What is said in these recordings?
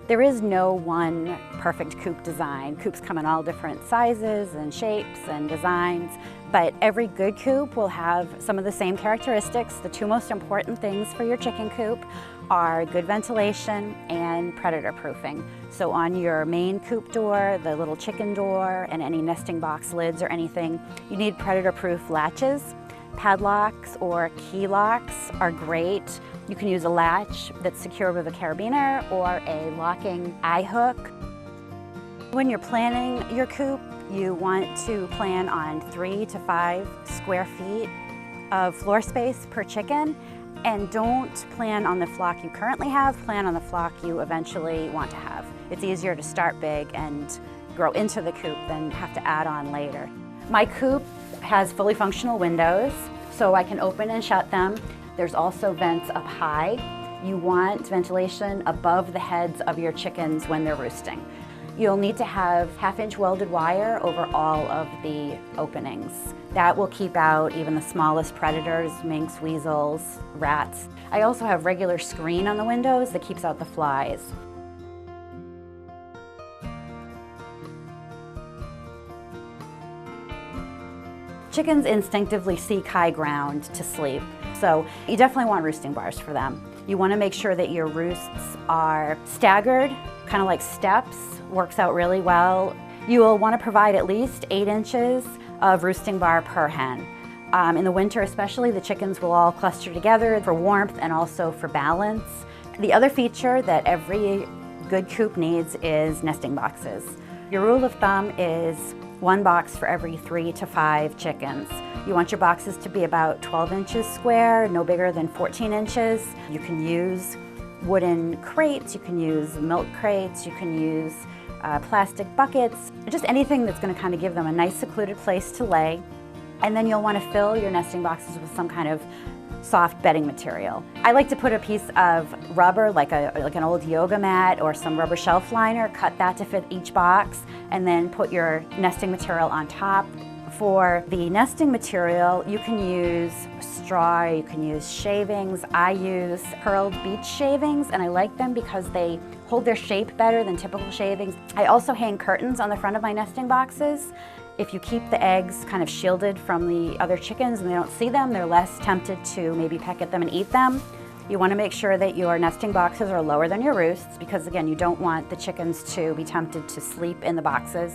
There is no one perfect coop design. Coops come in all different sizes and shapes and designs, but every good coop will have some of the same characteristics. The two most important things for your chicken coop are good ventilation and predator proofing. So on your main coop door, the little chicken door, and any nesting box lids or anything, you need predator proof latches. Padlocks or key locks are great. You can use a latch that's secured with a carabiner or a locking eye hook. When you're planning your coop, you want to plan on 3 to 5 square feet of floor space per chicken, and don't plan on the flock you currently have, plan on the flock you eventually want to have. It's easier to start big and grow into the coop than have to add on later. My coop has fully functional windows, so I can open and shut them. There's also vents up high. You want ventilation above the heads of your chickens when they're roosting. You'll need to have 1/2-inch welded wire over all of the openings. That will keep out even the smallest predators, minks, weasels, rats. I also have regular screen on the windows that keeps out the flies. Chickens instinctively seek high ground to sleep, so you definitely want roosting bars for them. You want to make sure that your roosts are staggered, kind of like steps, works out really well. You will want to provide at least 8 inches of roosting bar per hen. In the winter especially, the chickens will all cluster together for warmth and also for balance. The other feature that every good coop needs is nesting boxes. Your rule of thumb is 1 box for every 3 to 5 chickens. You want your boxes to be about 12 inches square, no bigger than 14 inches. You can use wooden crates, you can use milk crates, you can use plastic buckets, just anything that's going to kind of give them a nice secluded place to lay. And then you'll want to fill your nesting boxes with some kind of soft bedding material. I like to put a piece of rubber, like an old yoga mat or some rubber shelf liner, cut that to fit each box, and then put your nesting material on top. For the nesting material, you can use straw, you can use shavings. I use curled beech shavings, and I like them because they hold their shape better than typical shavings. I also hang curtains on the front of my nesting boxes. If you keep the eggs kind of shielded from the other chickens and they don't see them, they're less tempted to maybe peck at them and eat them. You want to make sure that your nesting boxes are lower than your roosts because, again, you don't want the chickens to be tempted to sleep in the boxes.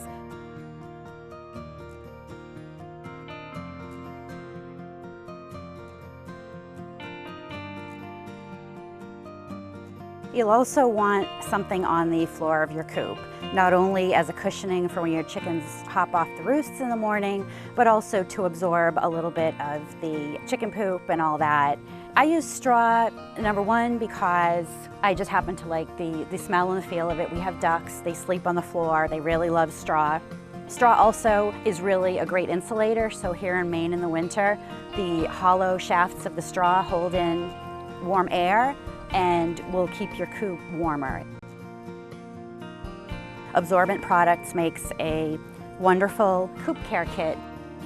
You'll also want something on the floor of your coop, not only as a cushioning for when your chickens hop off the roosts in the morning, but also to absorb a little bit of the chicken poop and all that. I use straw, number one, because I just happen to like the smell and the feel of it. We have ducks, they sleep on the floor, they really love straw. Straw also is really a great insulator, so here in Maine in the winter, the hollow shafts of the straw hold in warm air and will keep your coop warmer. Absorbent Products makes a wonderful coop care kit.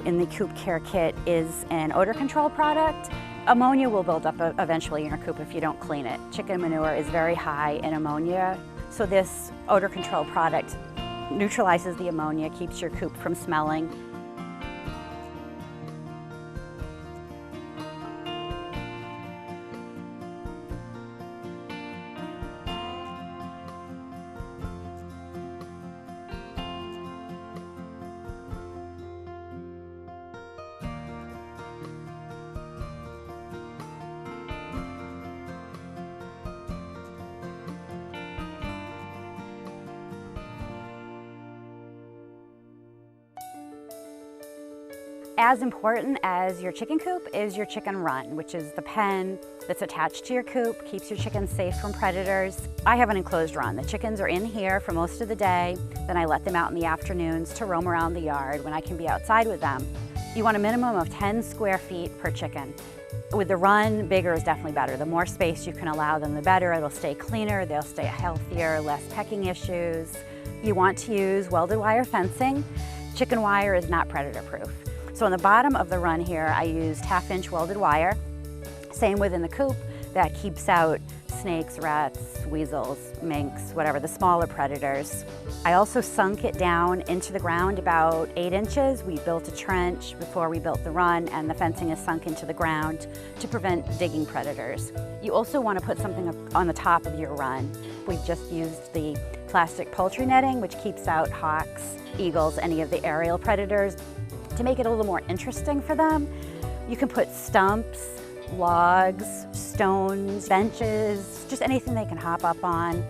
In the coop care kit is an odor control product. Ammonia will build up eventually in your coop if you don't clean it. Chicken manure is very high in ammonia, so this odor control product neutralizes the ammonia, keeps your coop from smelling. As important as your chicken coop is your chicken run, which is the pen that's attached to your coop, keeps your chickens safe from predators. I have an enclosed run. The chickens are in here for most of the day, then I let them out in the afternoons to roam around the yard when I can be outside with them. You want a minimum of 10 square feet per chicken. With the run, bigger is definitely better. The more space you can allow them, the better. It'll stay cleaner, they'll stay healthier, less pecking issues. You want to use welded wire fencing. Chicken wire is not predator proof. So on the bottom of the run here, I used 1/2-inch welded wire. Same within the coop, that keeps out snakes, rats, weasels, minks, whatever, the smaller predators. I also sunk it down into the ground about 8 inches. We built a trench before we built the run, and the fencing is sunk into the ground to prevent digging predators. You also want to put something up on the top of your run. We've just used the plastic poultry netting, which keeps out hawks, eagles, any of the aerial predators. To make it a little more interesting for them, you can put stumps, logs, stones, benches, just anything they can hop up on.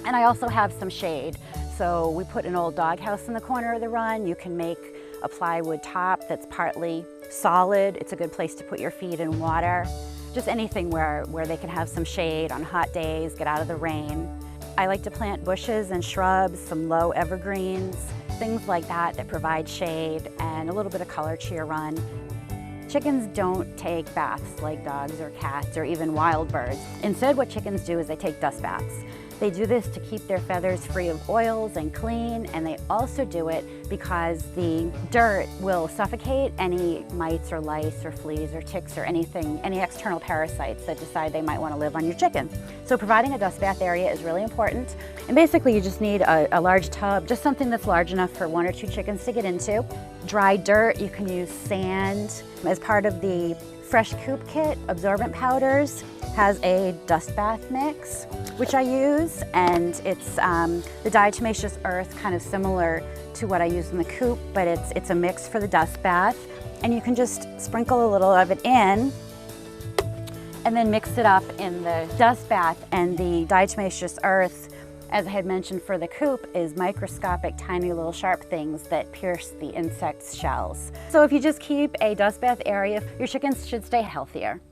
And I also have some shade. So we put an old doghouse in the corner of the run. You can make a plywood top that's partly solid. It's a good place to put your feet in water. Just anything where they can have some shade on hot days, get out of the rain. I like to plant bushes and shrubs, some low evergreens, things like that that provide shade and a little bit of color to your run. Chickens don't take baths like dogs or cats or even wild birds. Instead, what chickens do is they take dust baths. They do this to keep their feathers free of oils and clean, and they also do it because the dirt will suffocate any mites or lice or fleas or ticks or anything, any external parasites that decide they might want to live on your chicken. So providing a dust bath area is really important. And basically you just need a large tub, just something that's large enough for 1 or 2 chickens to get into. Dry dirt, you can use sand. As part of the Fresh Coop kit, absorbent powders has a dust bath mix, which I use, and it's the diatomaceous earth, kind of similar to what I use in the Coop, but it's a mix for the dust bath. And you can just sprinkle a little of it in and then mix it up in the dust bath. And the diatomaceous earth, as I had mentioned for the Coop, is microscopic, tiny little sharp things that pierce the insect's shells. So if you just keep a dust bath area, your chickens should stay healthier.